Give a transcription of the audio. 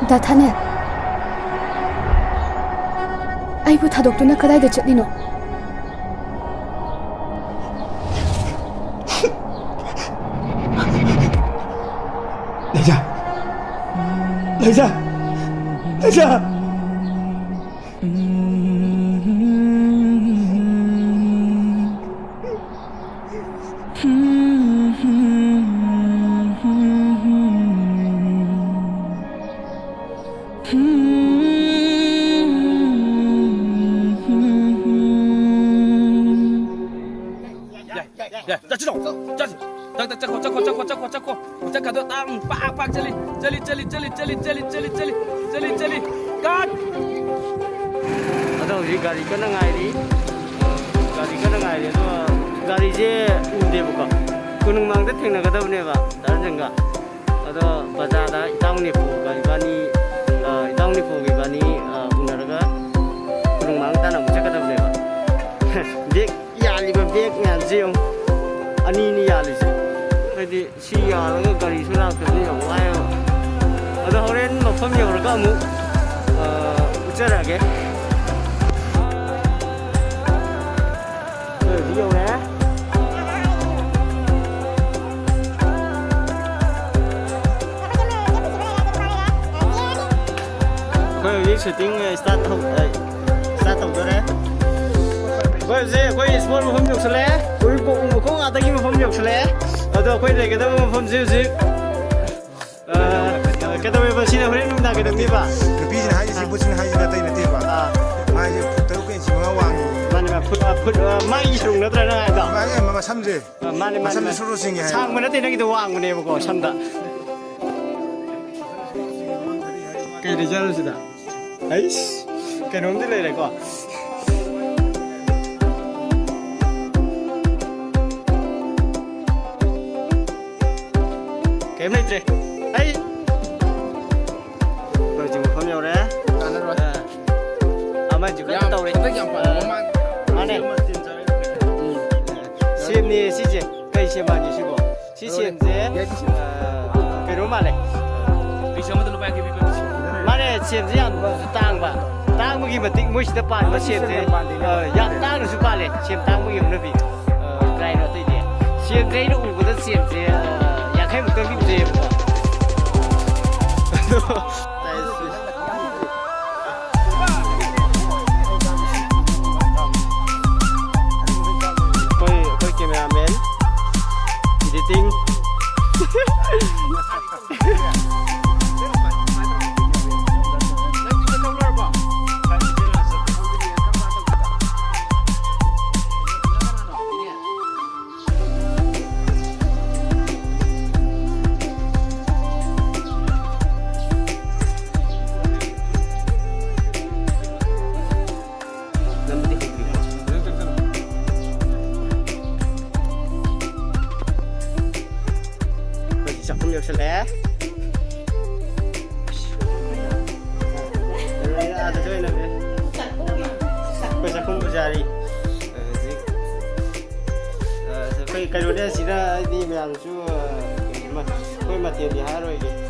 다타네. 아이부 타독도나 그다이데 쳇리노. 내자. 야, 자, 지동, 자, 잡고, 땅, 빡, 젤리, 갓. Atau di gari ka na ngairi, tu gari je ude buka. Kunung mang dah tengah kata benda ba, dah jengga. Atau baca dah itang ni pu, gani unaraga kunung mang tanah buka kata benda ba. Dek ya liba dek nganjiung, ani ni ya lisi. Jadi si ya lagu gari sudah tu yang lain. Atau orang macam yang orang kamu ucara ke? Nhiều nè. Quay video shooting start thôi đó đấy. Quay gì? Quay sport một phong nhục sờ lé. Quay bộ một con à tay một phong nhục sờ lé. Ở đó quay này cái đó một phong dữ. Cái đó bây giờ hôm nay mình đang cái đồng đi ba. Cái pi này hay gì, bút này hay gì là tay này tiền ba. Mai giờ tới cái gì mà hoàng. Put mai sung nó ra ngay đó. Mai mà xăm gì? Mai xăm suru sinh hay. Sang mình nó tiền cái đồ hoàng này mà có xăm đó. Cái này chơi rồi đó. Ấy, cái nón thế này có. Cái này chơi. Ấy. Rồi chừng không nhiều đấy. Mà chịu cái tàu đấy. Này, xem này xí gì, cái xem bao nhiêu xí bộ, xí xem gì, cái đó mà này, mà này xem gì ăn tang ba, tang mungkin penting mesti depan, mesti xem gì, ya tang itu super le, xem tang mungkin lebih, try nó tới gì, xem cái nó cũng có xem gì, ya cái một cái gì mà. Cameraman editing không được sợi lé. Ada tu ni. Kau sakung berjari. Kau kalau dia sih dah ini memang tu, kau mati di hari ini.